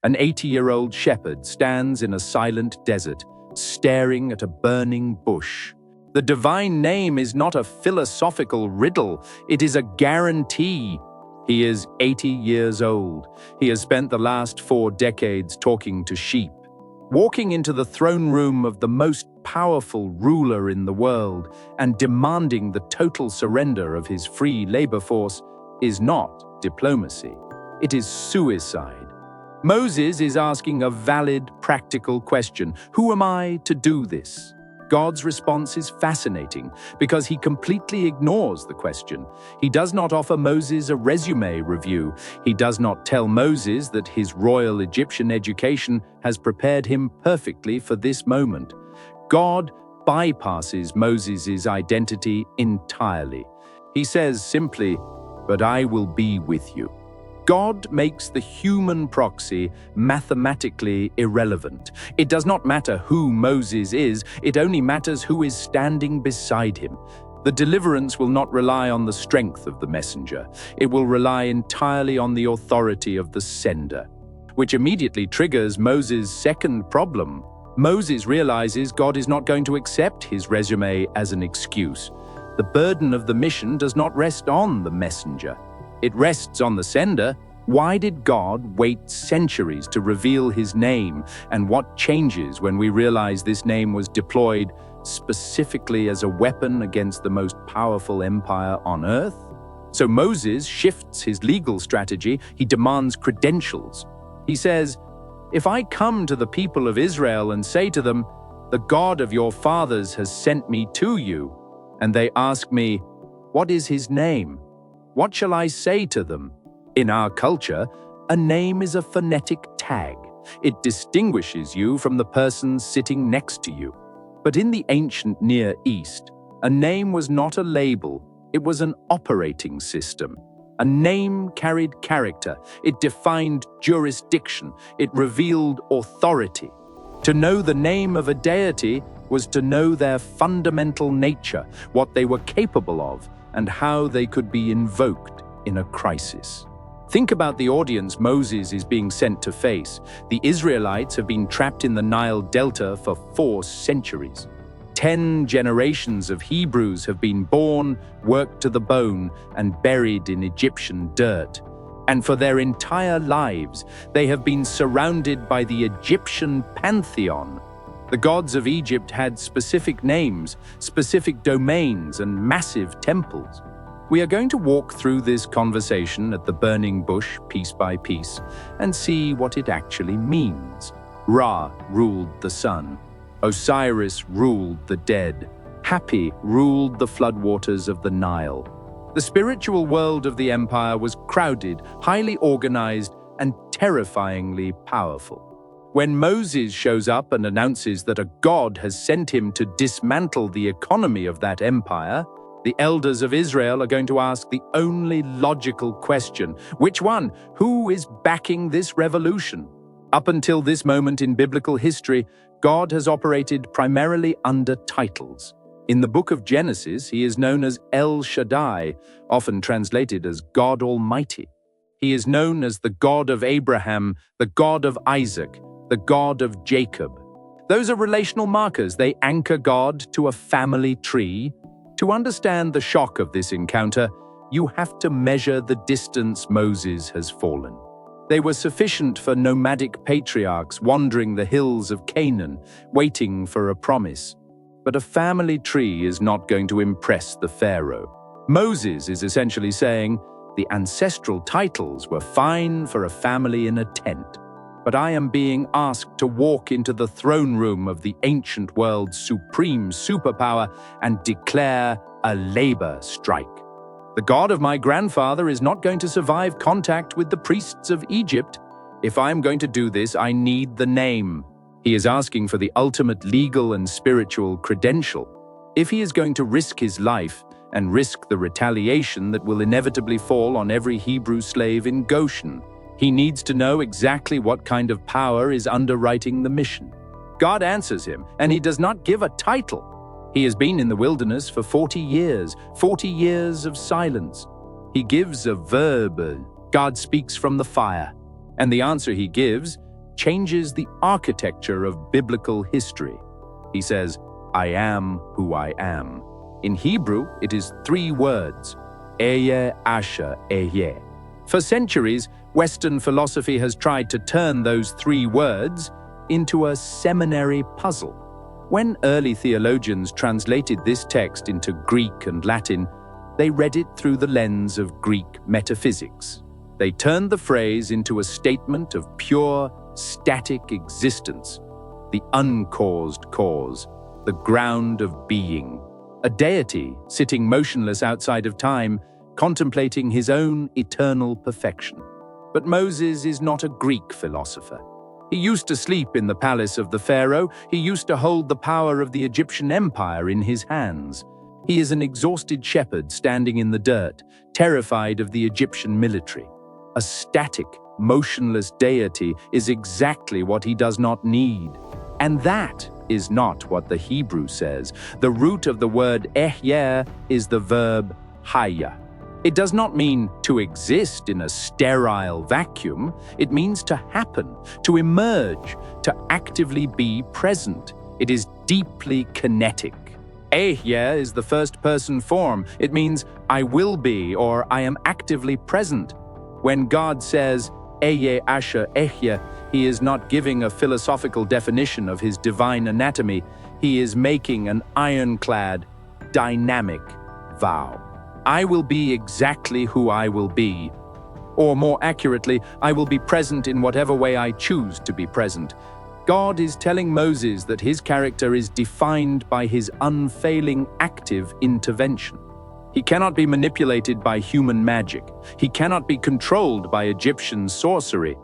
An 80-year-old shepherd stands in a silent desert, staring at a burning bush. The divine name is not a philosophical riddle, it is a guarantee. He is 80 years old. He has spent the last 4 decades talking to sheep. Walking into the throne room of the most powerful ruler in the world and demanding the total surrender of his free labor force is not diplomacy. It is suicide. Moses is asking a valid, practical question. Who am I to do this? God's response is fascinating because he completely ignores the question. He does not offer Moses a resume review. He does not tell Moses that his royal Egyptian education has prepared him perfectly for this moment. God bypasses Moses' identity entirely. He says simply, "But I will be with you." God makes the human proxy mathematically irrelevant. It does not matter who Moses is, it only matters who is standing beside him. The deliverance will not rely on the strength of the messenger. It will rely entirely on the authority of the sender, which immediately triggers Moses' second problem. Moses realizes God is not going to accept his resume as an excuse. The burden of the mission does not rest on the messenger. It rests on the sender. Why did God wait centuries to reveal his name, and what changes when we realize this name was deployed specifically as a weapon against the most powerful empire on earth? So Moses shifts his legal strategy. He demands credentials. He says, "If I come to the people of Israel and say to them, 'The God of your fathers has sent me to you,' and they ask me, 'What is his name?' what shall I say to them?" In our culture, a name is a phonetic tag. It distinguishes you from the person sitting next to you. But in the ancient Near East, a name was not a label, it was an operating system. A name carried character, it defined jurisdiction, it revealed authority. To know the name of a deity was to know their fundamental nature, what they were capable of, and how they could be invoked in a crisis. Think about the audience Moses is being sent to face. The Israelites have been trapped in the Nile Delta for 4 centuries. 10 generations of Hebrews have been born, worked to the bone, and buried in Egyptian dirt. And for their entire lives, they have been surrounded by the Egyptian pantheon. The gods of Egypt had specific names, specific domains, and massive temples. We are going to walk through this conversation at the burning bush piece by piece and see what it actually means. Ra ruled the sun. Osiris ruled the dead. Hapi ruled the floodwaters of the Nile. The spiritual world of the empire was crowded, highly organized, and terrifyingly powerful. When Moses shows up and announces that a god has sent him to dismantle the economy of that empire, the elders of Israel are going to ask the only logical question: which one? Who is backing this revolution? Up until this moment in biblical history, God has operated primarily under titles. In the book of Genesis, he is known as El Shaddai, often translated as God Almighty. He is known as the God of Abraham, the God of Isaac, the God of Jacob. Those are relational markers. They anchor God to a family tree. To understand the shock of this encounter, you have to measure the distance Moses has fallen. They were sufficient for nomadic patriarchs wandering the hills of Canaan, waiting for a promise. But a family tree is not going to impress the Pharaoh. Moses is essentially saying, the ancestral titles were fine for a family in a tent, but I am being asked to walk into the throne room of the ancient world's supreme superpower and declare a labor strike. The God of my grandfather is not going to survive contact with the priests of Egypt. If I'm going to do this, I need the name. He is asking for the ultimate legal and spiritual credential. If he is going to risk his life and risk the retaliation that will inevitably fall on every Hebrew slave in Goshen, he needs to know exactly what kind of power is underwriting the mission. God answers him, and he does not give a title. He has been in the wilderness for 40 years of silence. He gives a verb. God speaks from the fire. And the answer he gives, changes the architecture of biblical history. He says, I am who I am. In Hebrew, it is 3 words, Ehyeh Asher Ehyeh. For centuries, Western philosophy has tried to turn those 3 words into a seminary puzzle. When early theologians translated this text into Greek and Latin, they read it through the lens of Greek metaphysics. They turned the phrase into a statement of pure, static existence, the uncaused cause, the ground of being, a deity sitting motionless outside of time, contemplating his own eternal perfection. But Moses is not a Greek philosopher. He used to sleep in the palace of the Pharaoh. He used to hold the power of the Egyptian empire in his hands. He is an exhausted shepherd standing in the dirt, terrified of the Egyptian military. A static, motionless deity is exactly what he does not need. And that is not what the Hebrew says. The root of the word ehyeh is the verb haya. It does not mean to exist in a sterile vacuum. It means to happen, to emerge, to actively be present. It is deeply kinetic. Ehyeh is the first-person form. It means I will be, or I am actively present. When God says, Ehyeh Asher Ehyeh, he is not giving a philosophical definition of his divine anatomy. He is making an ironclad, dynamic vow. I will be exactly who I will be. Or more accurately, I will be present in whatever way I choose to be present. God is telling Moses that his character is defined by his unfailing active intervention. He cannot be manipulated by human magic. He cannot be controlled by Egyptian sorcery.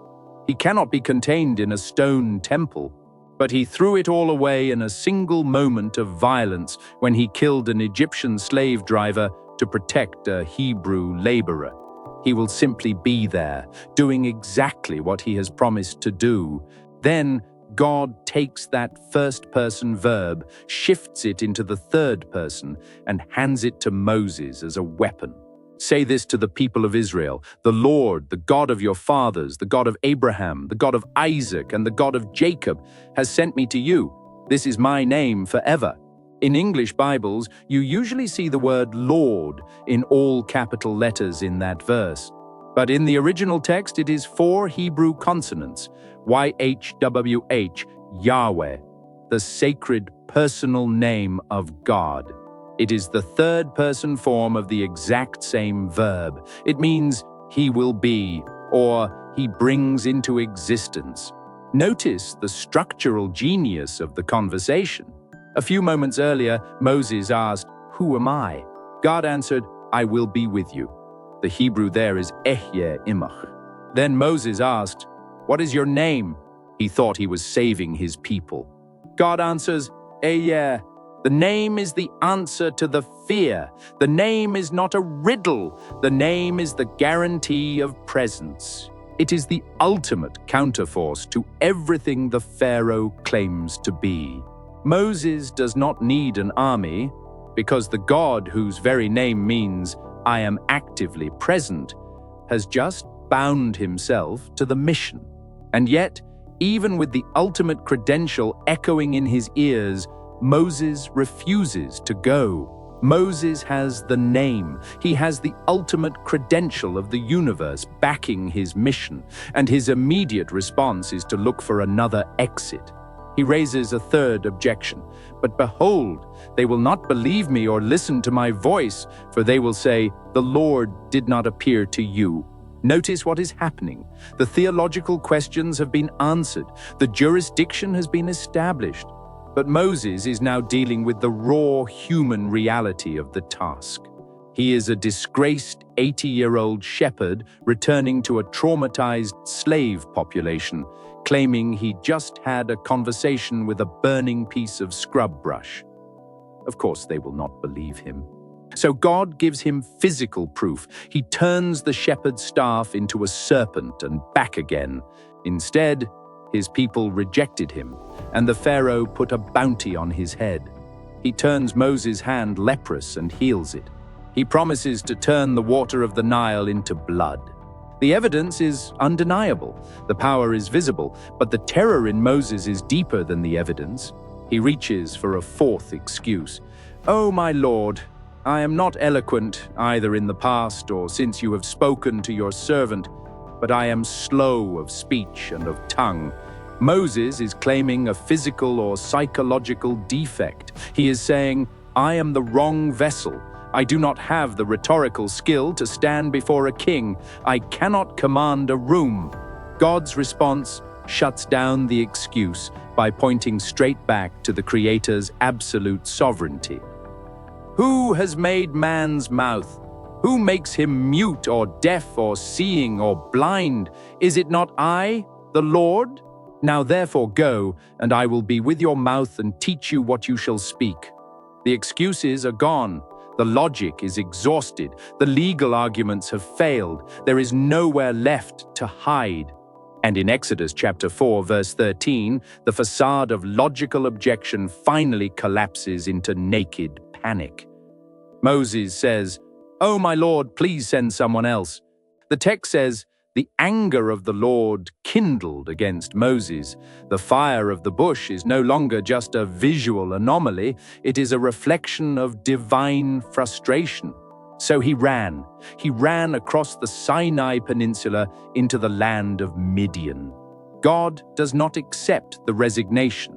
He cannot be contained in a stone temple. But he threw it all away in a single moment of violence when he killed an Egyptian slave driver to protect a Hebrew laborer. He will simply be there, doing exactly what he has promised to do. Then God takes that first-person verb, shifts it into the third person, and hands it to Moses as a weapon. Say this to the people of Israel: the Lord, the God of your fathers, the God of Abraham, the God of Isaac, and the God of Jacob, has sent me to you. This is my name forever. In English Bibles, you usually see the word Lord in all capital letters in that verse. But in the original text, it is 4 Hebrew consonants, YHWH, Yahweh, the sacred personal name of God. It is the third-person form of the exact same verb. It means he will be, or he brings into existence. Notice the structural genius of the conversation. A few moments earlier, Moses asked, "Who am I?" God answered, "I will be with you." The Hebrew there is Ehyeh Imach. Then Moses asked, "What is your name?" He thought he was saving his people. God answers, Ehyeh. The name is the answer to the fear. The name is not a riddle. The name is the guarantee of presence. It is the ultimate counterforce to everything the Pharaoh claims to be. Moses does not need an army, because the God whose very name means I am actively present has just bound himself to the mission. And yet, even with the ultimate credential echoing in his ears, Moses refuses to go. Moses has the name. He has the ultimate credential of the universe backing his mission, and his immediate response is to look for another exit. He raises a third objection. "But behold, they will not believe me or listen to my voice, for they will say, 'The Lord did not appear to you.'" Notice what is happening. The theological questions have been answered. The jurisdiction has been established. But Moses is now dealing with the raw human reality of the task. He is a disgraced 80-year-old shepherd returning to a traumatized slave population, claiming he just had a conversation with a burning piece of scrub brush. Of course, they will not believe him. So God gives him physical proof. He turns the shepherd's staff into a serpent and back again. Instead, his people rejected him, and the Pharaoh put a bounty on his head. He turns Moses' hand leprous and heals it. He promises to turn the water of the Nile into blood. The evidence is undeniable, the power is visible, but the terror in Moses is deeper than the evidence. He reaches for a fourth excuse. "Oh, my Lord, I am not eloquent, either in the past or since you have spoken to your servant, but I am slow of speech and of tongue." Moses is claiming a physical or psychological defect. He is saying, "I am the wrong vessel. I do not have the rhetorical skill to stand before a king. I cannot command a room." God's response shuts down the excuse by pointing straight back to the Creator's absolute sovereignty. "Who has made man's mouth? Who makes him mute or deaf or seeing or blind? Is it not I, the Lord? Now therefore go, and I will be with your mouth and teach you what you shall speak." The excuses are gone. The logic is exhausted. The legal arguments have failed. There is nowhere left to hide. And in Exodus chapter 4, verse 13, the facade of logical objection finally collapses into naked panic. Moses says, "Oh, my Lord, please send someone else." The text says, "The anger of the Lord kindled against Moses." The fire of the bush is no longer just a visual anomaly, it is a reflection of divine frustration. So he ran. He ran across the Sinai Peninsula into the land of Midian. God does not accept the resignation,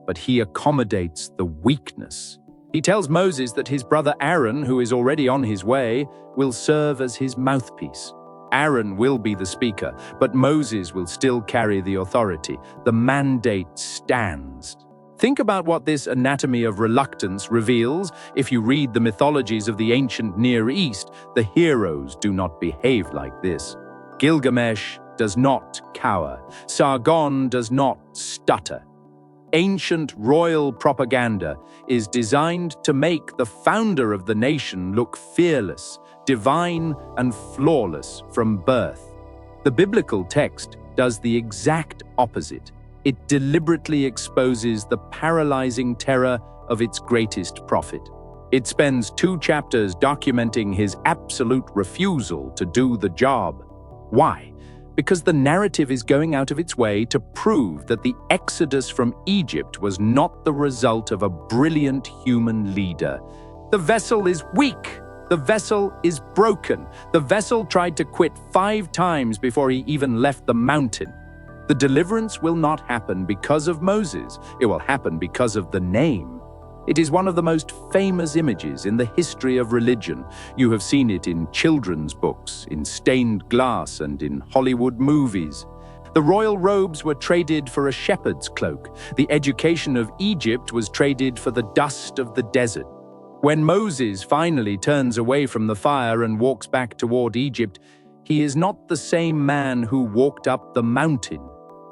but he accommodates the weakness. He tells Moses that his brother Aaron, who is already on his way, will serve as his mouthpiece. Aaron will be the speaker, but Moses will still carry the authority. The mandate stands. Think about what this anatomy of reluctance reveals. If you read the mythologies of the ancient Near East, the heroes do not behave like this. Gilgamesh does not cower. Sargon does not stutter. Ancient royal propaganda is designed to make the founder of the nation look fearless, divine, and flawless from birth. The biblical text does the exact opposite. It deliberately exposes the paralyzing terror of its greatest prophet. It spends 2 chapters documenting his absolute refusal to do the job. Why? Because the narrative is going out of its way to prove that the exodus from Egypt was not the result of a brilliant human leader. The vessel is weak. The vessel is broken. The vessel tried to quit 5 times before he even left the mountain. The deliverance will not happen because of Moses. It will happen because of the name. It is one of the most famous images in the history of religion. You have seen it in children's books, in stained glass, and in Hollywood movies. The royal robes were traded for a shepherd's cloak. The education of Egypt was traded for the dust of the desert. When Moses finally turns away from the fire and walks back toward Egypt, he is not the same man who walked up the mountain.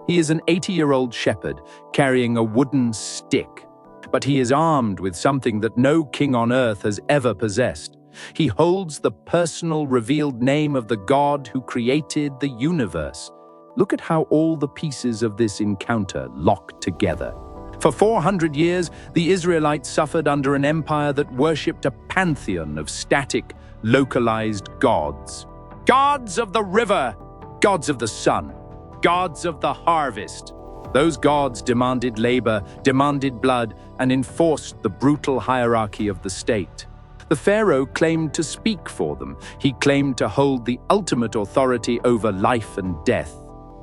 He is an 80-year-old shepherd carrying a wooden stick. But he is armed with something that no king on earth has ever possessed. He holds the personal revealed name of the God who created the universe. Look at how all the pieces of this encounter lock together. For 400 years, the Israelites suffered under an empire that worshipped a pantheon of static, localized gods. Gods of the river, gods of the sun, gods of the harvest. Those gods demanded labor, demanded blood, and enforced the brutal hierarchy of the state. The pharaoh claimed to speak for them. He claimed to hold the ultimate authority over life and death.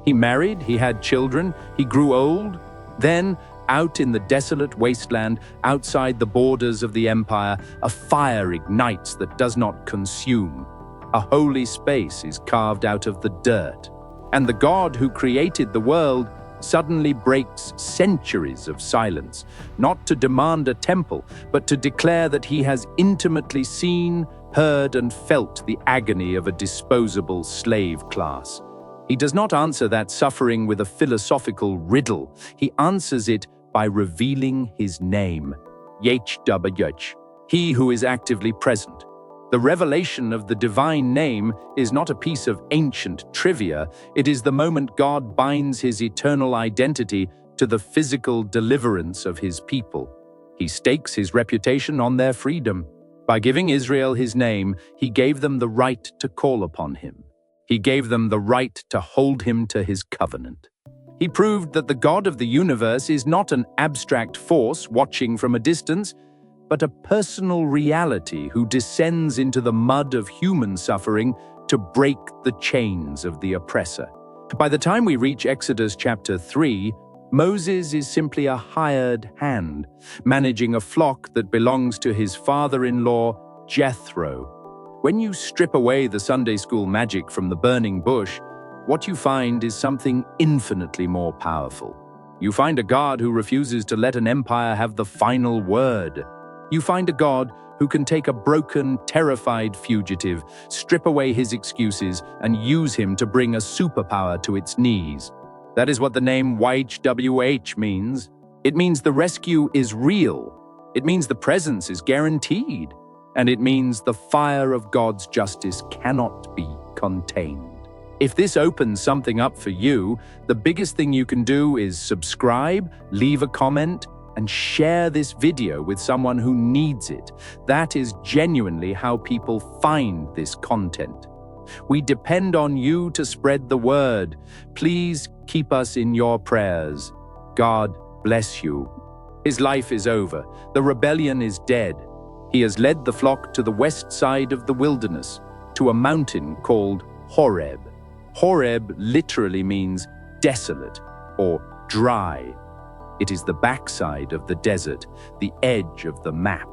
He married, he had children, he grew old. Then, out in the desolate wasteland, outside the borders of the empire, a fire ignites that does not consume. A holy space is carved out of the dirt. And the God who created the world suddenly breaks centuries of silence, not to demand a temple, but to declare that he has intimately seen, heard, and felt the agony of a disposable slave class. He does not answer that suffering with a philosophical riddle. He answers it by revealing his name, Yahweh, he who is actively present. The revelation of the divine name is not a piece of ancient trivia. It is the moment God binds his eternal identity to the physical deliverance of his people. He stakes his reputation on their freedom. By giving Israel his name, he gave them the right to call upon him. He gave them the right to hold him to his covenant. He proved that the God of the universe is not an abstract force watching from a distance, but a personal reality who descends into the mud of human suffering to break the chains of the oppressor. By the time we reach Exodus chapter 3, Moses is simply a hired hand, managing a flock that belongs to his father-in-law, Jethro. When you strip away the Sunday school magic from the burning bush, what you find is something infinitely more powerful. You find a God who refuses to let an empire have the final word. You find a God who can take a broken, terrified fugitive, strip away his excuses, and use him to bring a superpower to its knees. That is what the name YHWH means. It means the rescue is real. It means the presence is guaranteed. And it means the fire of God's justice cannot be contained. If this opens something up for you, the biggest thing you can do is subscribe, leave a comment, and share this video with someone who needs it. That is genuinely how people find this content. We depend on you to spread the word. Please keep us in your prayers. God bless you. His life is over. The rebellion is dead. He has led the flock to the west side of the wilderness, to a mountain called Horeb. Horeb literally means desolate or dry. It is the backside of the desert, the edge of the map.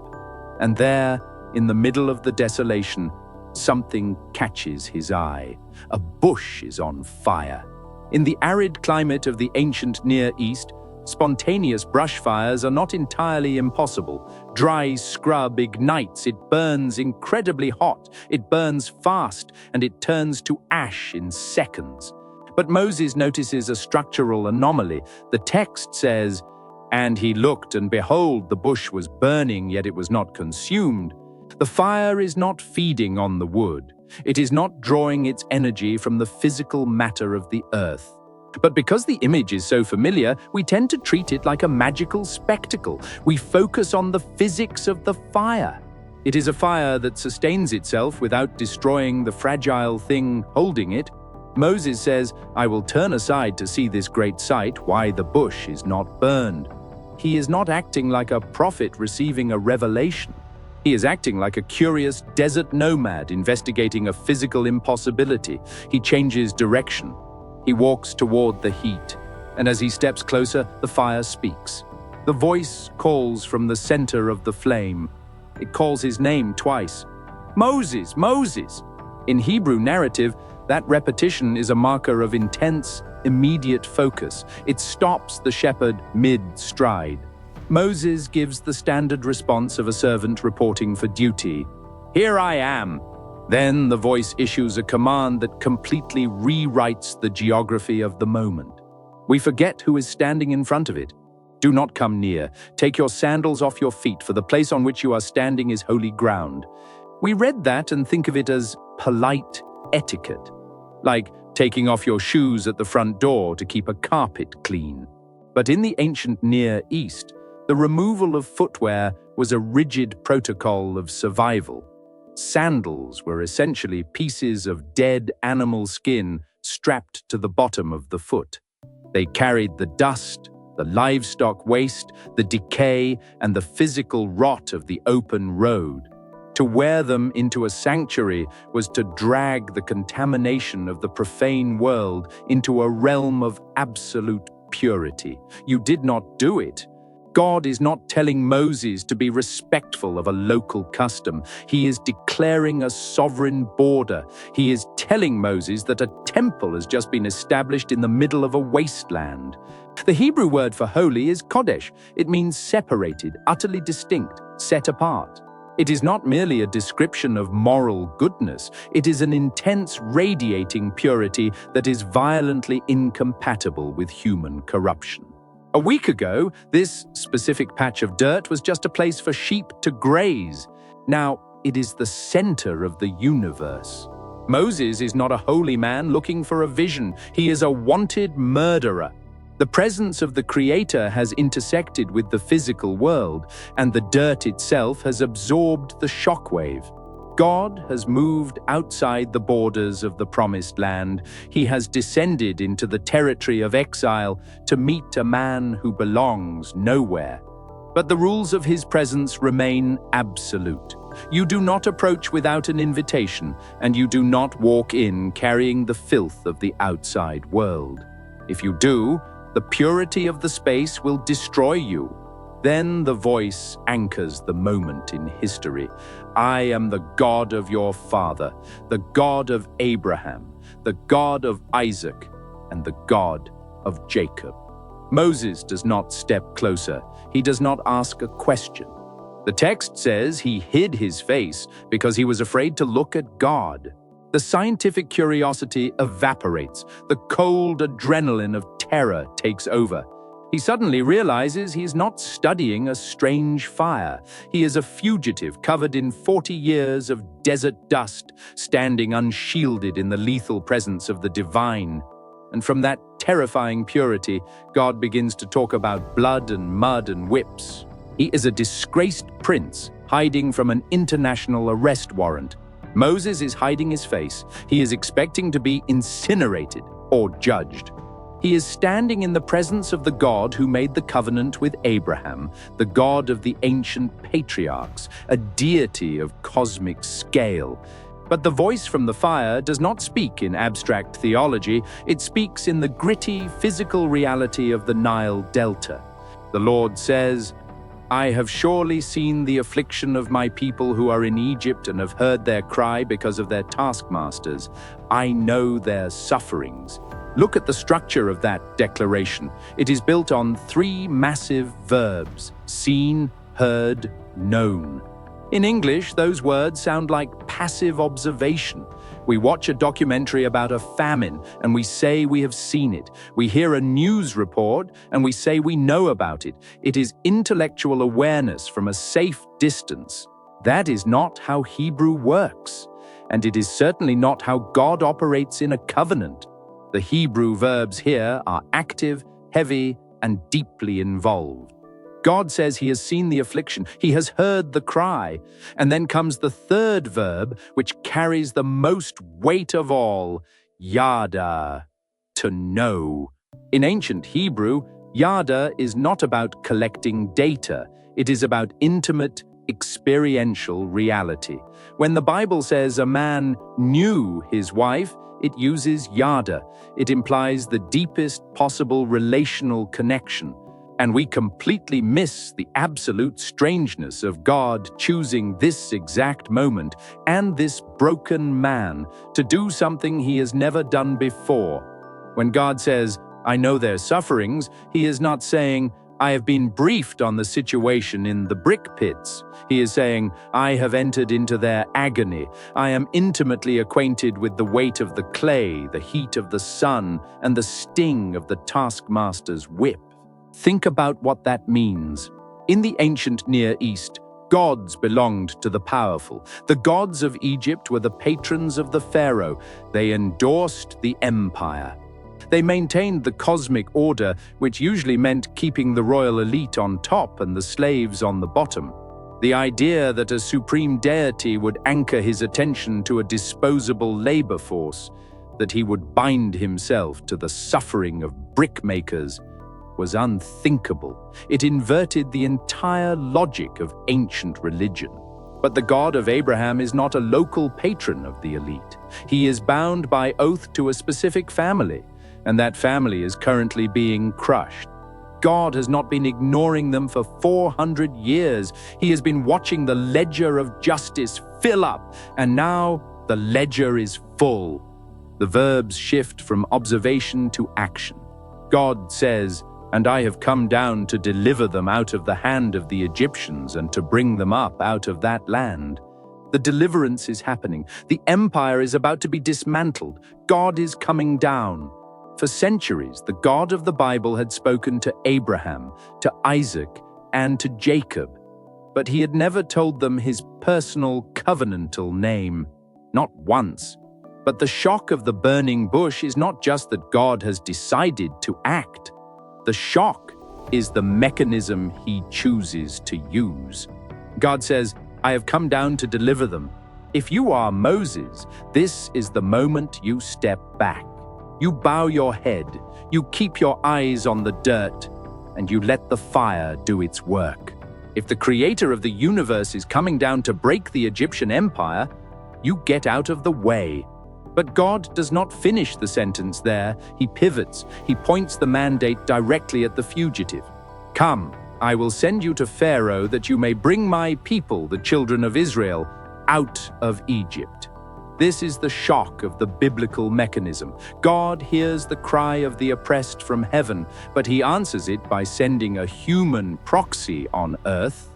And there, in the middle of the desolation, something catches his eye. A bush is on fire. In the arid climate of the ancient Near East, spontaneous brush fires are not entirely impossible. Dry scrub ignites, it burns incredibly hot, it burns fast, and it turns to ash in seconds. But Moses notices a structural anomaly. The text says, "And he looked, and behold, the bush was burning, yet it was not consumed." The fire is not feeding on the wood. It is not drawing its energy from the physical matter of the earth. But because the image is so familiar, we tend to treat it like a magical spectacle. We focus on the physics of the fire. It is a fire that sustains itself without destroying the fragile thing holding it. Moses says, "I will turn aside to see this great sight, why the bush is not burned." He is not acting like a prophet receiving a revelation. He is acting like a curious desert nomad investigating a physical impossibility. He changes direction. He walks toward the heat, and as he steps closer, the fire speaks. The voice calls from the center of the flame. It calls his name twice. "Moses, Moses!" In Hebrew narrative, that repetition is a marker of intense, immediate focus. It stops the shepherd mid-stride. Moses gives the standard response of a servant reporting for duty. "Here I am." Then the voice issues a command that completely rewrites the geography of the moment. We forget who is standing in front of it. "Do not come near. Take your sandals off your feet, for the place on which you are standing is holy ground." We read that and think of it as polite etiquette, like taking off your shoes at the front door to keep a carpet clean. But in the ancient Near East, the removal of footwear was a rigid protocol of survival. Sandals were essentially pieces of dead animal skin strapped to the bottom of the foot. They carried the dust, the livestock waste, the decay, and the physical rot of the open road. To wear them into a sanctuary was to drag the contamination of the profane world into a realm of absolute purity. You did not do it. God is not telling Moses to be respectful of a local custom. He is declaring a sovereign border. He is telling Moses that a temple has just been established in the middle of a wasteland. The Hebrew word for holy is kodesh. It means separated, utterly distinct, set apart. It is not merely a description of moral goodness. It is an intense, radiating purity that is violently incompatible with human corruption. A week ago, this specific patch of dirt was just a place for sheep to graze. Now, it is the center of the universe. Moses is not a holy man looking for a vision. He is a wanted murderer. The presence of the Creator has intersected with the physical world, and the dirt itself has absorbed the shockwave. God has moved outside the borders of the promised land. He has descended into the territory of exile to meet a man who belongs nowhere. But the rules of his presence remain absolute. You do not approach without an invitation, and you do not walk in carrying the filth of the outside world. If you do, the purity of the space will destroy you. Then the voice anchors the moment in history. I am the God of your father, the God of Abraham, the God of Isaac, and the God of Jacob. Moses does not step closer. He does not ask a question. The text says he hid his face because he was afraid to look at God. The scientific curiosity evaporates. The cold adrenaline of terror takes over. He suddenly realizes he is not studying a strange fire. He is a fugitive covered in 40 years of desert dust, standing unshielded in the lethal presence of the divine. And from that terrifying purity, God begins to talk about blood and mud and whips. He is a disgraced prince, hiding from an international arrest warrant. Moses is hiding his face. He is expecting to be incinerated or judged. He is standing in the presence of the God who made the covenant with Abraham, the God of the ancient patriarchs, a deity of cosmic scale. But the voice from the fire does not speak in abstract theology. It speaks in the gritty, physical reality of the Nile Delta. The Lord says, I have surely seen the affliction of my people who are in Egypt and have heard their cry because of their taskmasters. I know their sufferings. Look at the structure of that declaration. It is built on 3 massive verbs: seen, heard, known. In English, those words sound like passive observation. We watch a documentary about a famine and we say we have seen it. We hear a news report and we say we know about it. It is intellectual awareness from a safe distance. That is not how Hebrew works, and it is certainly not how God operates in a covenant. The Hebrew verbs here are active, heavy, and deeply involved. God says he has seen the affliction, he has heard the cry. And then comes the third verb, which carries the most weight of all, yada, to know. In ancient Hebrew, yada is not about collecting data. It is about intimate, experiential reality. When the Bible says a man knew his wife, it uses yada. It implies the deepest possible relational connection. And we completely miss the absolute strangeness of God choosing this exact moment and this broken man to do something he has never done before. When God says, I know their sufferings, he is not saying, I have been briefed on the situation in the brick pits. He is saying, I have entered into their agony. I am intimately acquainted with the weight of the clay, the heat of the sun, and the sting of the taskmaster's whip. Think about what that means. In the ancient Near East, gods belonged to the powerful. The gods of Egypt were the patrons of the pharaoh. They endorsed the empire. They maintained the cosmic order, which usually meant keeping the royal elite on top and the slaves on the bottom. The idea that a supreme deity would anchor his attention to a disposable labor force, that he would bind himself to the suffering of brickmakers, was unthinkable. It inverted the entire logic of ancient religion. But the God of Abraham is not a local patron of the elite. He is bound by oath to a specific family, and that family is currently being crushed. God has not been ignoring them for 400 years. He has been watching the ledger of justice fill up, and now the ledger is full. The verbs shift from observation to action. God says, and I have come down to deliver them out of the hand of the Egyptians and to bring them up out of that land. The deliverance is happening. The empire is about to be dismantled. God is coming down. For centuries, the God of the Bible had spoken to Abraham, to Isaac, and to Jacob, but he had never told them his personal covenantal name. Not once. But the shock of the burning bush is not just that God has decided to act. The shock is the mechanism he chooses to use. God says, I have come down to deliver them. If you are Moses, this is the moment you step back. You bow your head, you keep your eyes on the dirt, and you let the fire do its work. If the creator of the universe is coming down to break the Egyptian empire, you get out of the way. But God does not finish the sentence there. He pivots. He points the mandate directly at the fugitive. Come, I will send you to Pharaoh that you may bring my people, the children of Israel, out of Egypt. This is the shock of the biblical mechanism. God hears the cry of the oppressed from heaven, but he answers it by sending a human proxy on earth.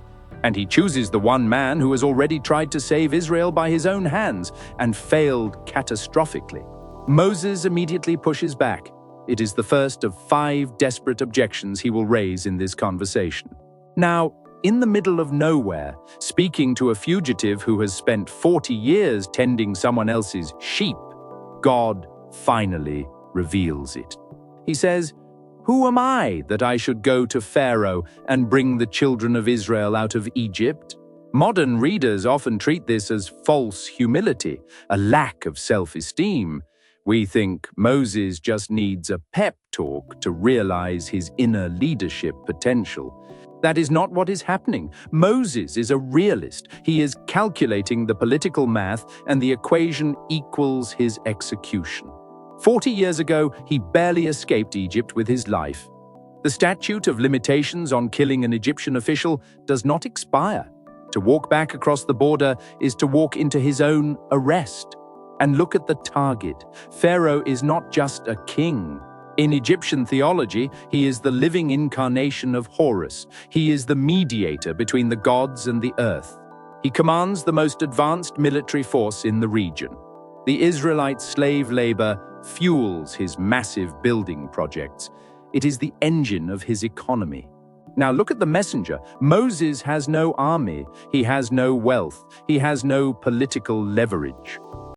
And he chooses the one man who has already tried to save Israel by his own hands and failed catastrophically. Moses immediately pushes back. It is the first of 5 desperate objections he will raise in this conversation. Now, in the middle of nowhere, speaking to a fugitive who has spent 40 years tending someone else's sheep, God finally reveals it. He says, "Who am I that I should go to Pharaoh and bring the children of Israel out of Egypt?" Modern readers often treat this as false humility, a lack of self-esteem. We think Moses just needs a pep talk to realize his inner leadership potential. That is not what is happening. Moses is a realist. He is calculating the political math, and the equation equals his execution. 40 years ago, he barely escaped Egypt with his life. The statute of limitations on killing an Egyptian official does not expire. To walk back across the border is to walk into his own arrest. And look at the target. Pharaoh is not just a king. In Egyptian theology, he is the living incarnation of Horus. He is the mediator between the gods and the earth. He commands the most advanced military force in the region. The Israelite slave labor fuels his massive building projects. It is the engine of his economy. Now look at the messenger. Moses has no army. He has no wealth. He has no political leverage.